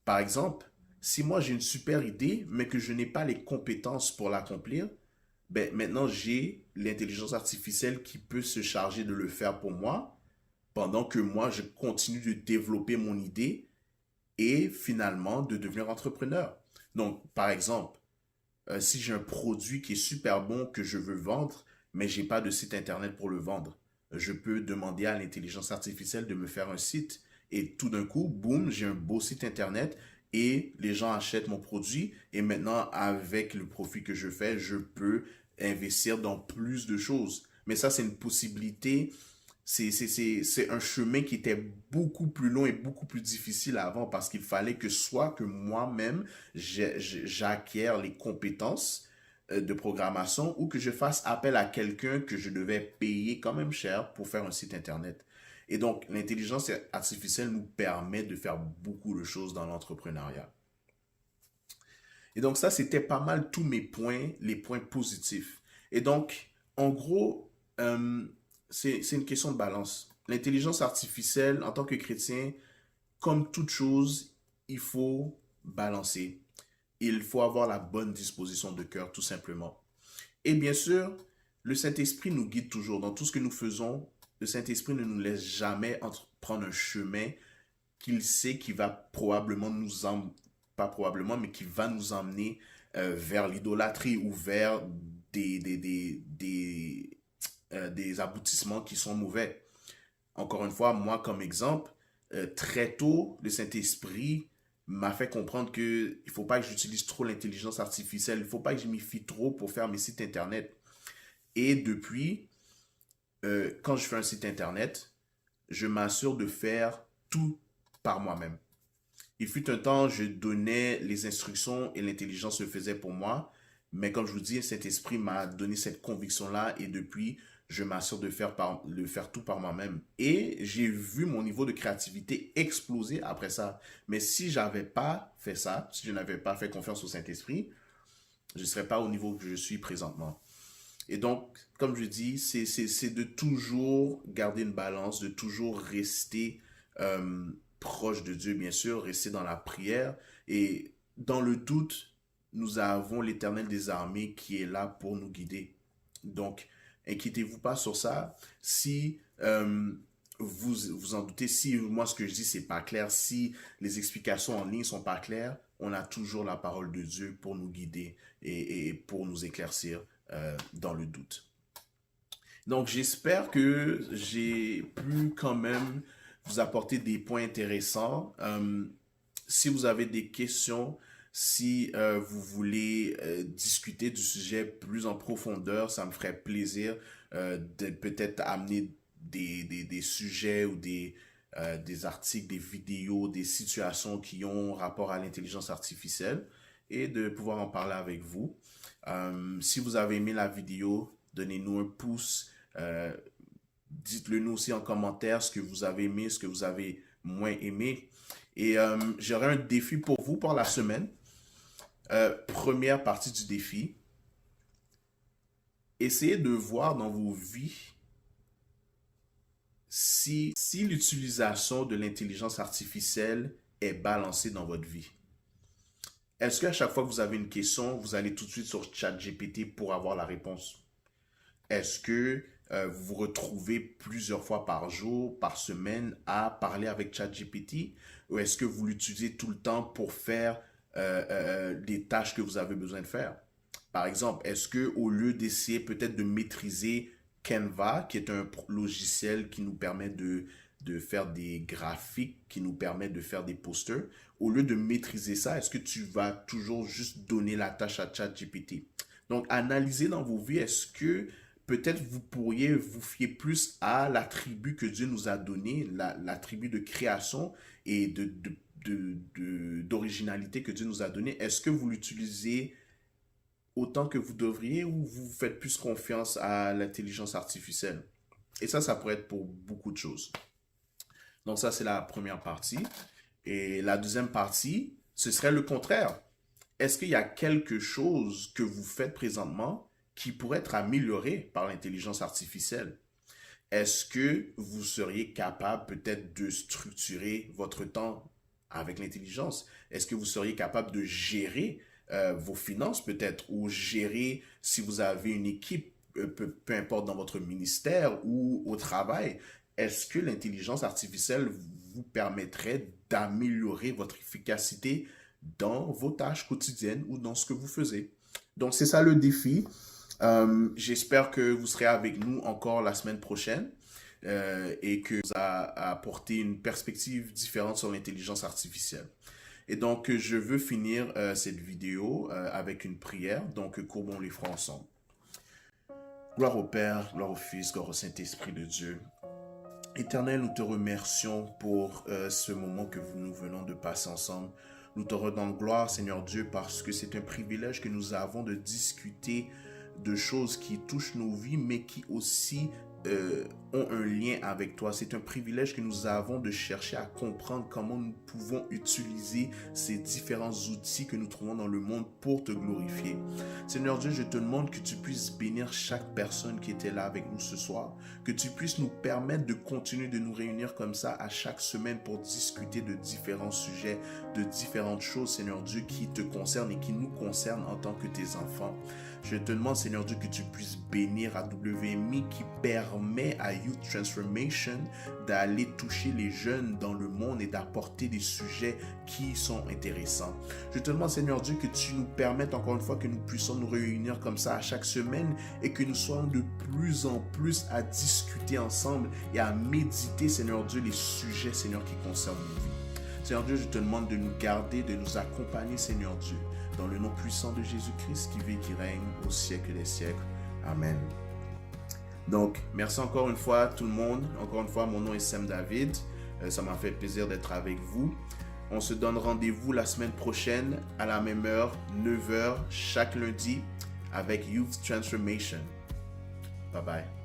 Par exemple, si moi j'ai une super idée, mais que je n'ai pas les compétences pour l'accomplir, ben maintenant j'ai l'intelligence artificielle qui peut se charger de le faire pour moi, pendant que moi je continue de développer mon idée et finalement de devenir entrepreneur. Donc, par exemple, si j'ai un produit qui est super bon que je veux vendre, mais j'ai pas de site internet pour le vendre, je peux demander à l'intelligence artificielle de me faire un site et tout d'un coup, boum, j'ai un beau site internet et les gens achètent mon produit et maintenant avec le profit que je fais, je peux investir dans plus de choses. Mais ça, c'est une possibilité, c'est un chemin qui était beaucoup plus long et beaucoup plus difficile avant parce qu'il fallait que soit que moi-même j'acquière les compétences de programmation ou que je fasse appel à quelqu'un que je devais payer quand même cher pour faire un site internet. Et donc, l'intelligence artificielle nous permet de faire beaucoup de choses dans l'entrepreneuriat. Et donc, ça, c'était pas mal tous mes points, les points positifs. Et donc, en gros, c'est une question de balance. L'intelligence artificielle, en tant que chrétien, comme toute chose, il faut balancer. Il faut avoir la bonne disposition de cœur, tout simplement. Et bien sûr, le Saint-Esprit nous guide toujours. Dans tout ce que nous faisons, le Saint-Esprit ne nous laisse jamais prendre un chemin qu'il sait qui va probablement nous emmener, pas probablement, mais qui va nous emmener vers l'idolâtrie ou vers des aboutissements qui sont mauvais. Encore une fois, moi comme exemple, très tôt, le Saint-Esprit m'a fait comprendre qu'il ne faut pas que j'utilise trop l'intelligence artificielle, il ne faut pas que je m'y fie trop pour faire mes sites internet. Et depuis, quand je fais un site internet, je m'assure de faire tout par moi-même. Il fut un temps, je donnais les instructions et l'intelligence le faisait pour moi. Mais comme je vous dis, cet esprit m'a donné cette conviction-là et depuis, je m'assure de faire tout par moi-même. Et j'ai vu mon niveau de créativité exploser après ça. Mais si je n'avais pas fait ça, si je n'avais pas fait confiance au Saint-Esprit, je ne serais pas au niveau que je suis présentement. Et donc, comme je dis, c'est de toujours garder une balance, de toujours rester proche de Dieu, bien sûr, rester dans la prière. Et dans le doute, nous avons l'Éternel des armées qui est là pour nous guider. Donc, inquiétez-vous pas sur ça. Si vous en doutez, si moi ce que je dis c'est pas clair, si les explications en ligne sont pas claires, on a toujours la parole de Dieu pour nous guider et pour nous éclaircir dans le doute. Donc, j'espère que j'ai pu quand même vous apporter des points intéressants. Si vous avez des questions, si vous voulez discuter du sujet plus en profondeur, ça me ferait plaisir de peut-être amener des sujets ou des articles, des vidéos, des situations qui ont rapport à l'intelligence artificielle et de pouvoir en parler avec vous. Si vous avez aimé la vidéo, donnez-nous un pouce. Dites-le nous aussi en commentaire ce que vous avez aimé, ce que vous avez moins aimé. Et j'aurai un défi pour vous pour la semaine. Première partie du défi. Essayez de voir dans vos vies si l'utilisation de l'intelligence artificielle est balancée dans votre vie. Est-ce qu'à chaque fois que vous avez une question, vous allez tout de suite sur ChatGPT pour avoir la réponse? Est-ce que vous vous retrouvez plusieurs fois par jour, par semaine à parler avec ChatGPT? Ou est-ce que vous l'utilisez tout le temps pour faire des tâches que vous avez besoin de faire? Par exemple, est-ce que au lieu d'essayer peut-être de maîtriser Canva, qui est un logiciel qui nous permet de faire des graphiques qui nous permettent de faire des posters. Au lieu de maîtriser ça, est-ce que tu vas toujours juste donner la tâche à ChatGPT? Donc, analysez dans vos vies, est-ce que peut-être vous pourriez vous fier plus à l'attribut que Dieu nous a donné, l'attribut de création et d'originalité que Dieu nous a donné. Est-ce que vous l'utilisez autant que vous devriez ou vous faites plus confiance à l'intelligence artificielle? Et ça pourrait être pour beaucoup de choses. Donc ça, c'est la première partie. Et la deuxième partie, ce serait le contraire. Est-ce qu'il y a quelque chose que vous faites présentement qui pourrait être amélioré par l'intelligence artificielle? Est-ce que vous seriez capable peut-être de structurer votre temps avec l'intelligence? Est-ce que vous seriez capable de gérer vos finances peut-être ou gérer si vous avez une équipe, peu importe dans votre ministère ou au travail? Est-ce que l'intelligence artificielle vous permettrait d'améliorer votre efficacité dans vos tâches quotidiennes ou dans ce que vous faisiez? Donc, c'est ça le défi. J'espère que vous serez avec nous encore la semaine prochaine et que vous a apporté une perspective différente sur l'intelligence artificielle. Et donc, je veux finir cette vidéo avec une prière. Donc, courbons les fronts ensemble. Gloire au Père, gloire au Fils, gloire au Saint-Esprit de Dieu. Éternel, nous te remercions pour ce moment que nous venons de passer ensemble. Nous te rendons gloire, Seigneur Dieu, parce que c'est un privilège que nous avons de discuter de choses qui touchent nos vies, mais qui aussi ont un lien avec toi. C'est un privilège que nous avons de chercher à comprendre comment nous pouvons utiliser ces différents outils que nous trouvons dans le monde pour te glorifier. Seigneur Dieu, je te demande que tu puisses bénir chaque personne qui était là avec nous ce soir, que tu puisses nous permettre de continuer de nous réunir comme ça à chaque semaine pour discuter de différents sujets, de différentes choses, Seigneur Dieu, qui te concernent et qui nous concernent en tant que tes enfants. Je te demande, Seigneur Dieu, que tu puisses bénir AWMI qui permet à Youth Transformation d'aller toucher les jeunes dans le monde et d'apporter des sujets qui sont intéressants. Je te demande, Seigneur Dieu, que tu nous permettes encore une fois que nous puissions nous réunir comme ça à chaque semaine et que nous soyons de plus en plus à discuter ensemble et à méditer, Seigneur Dieu, les sujets, Seigneur, qui concernent nos vies. Seigneur Dieu, je te demande de nous garder, de nous accompagner, Seigneur Dieu, dans le nom puissant de Jésus-Christ qui vit et qui règne au siècle des siècles. Amen. Donc, merci encore une fois tout le monde. Encore une fois, mon nom est Sam David. Ça m'a fait plaisir d'être avec vous. On se donne rendez-vous la semaine prochaine à la même heure, 9h, chaque lundi, avec Youth Transformation. Bye bye.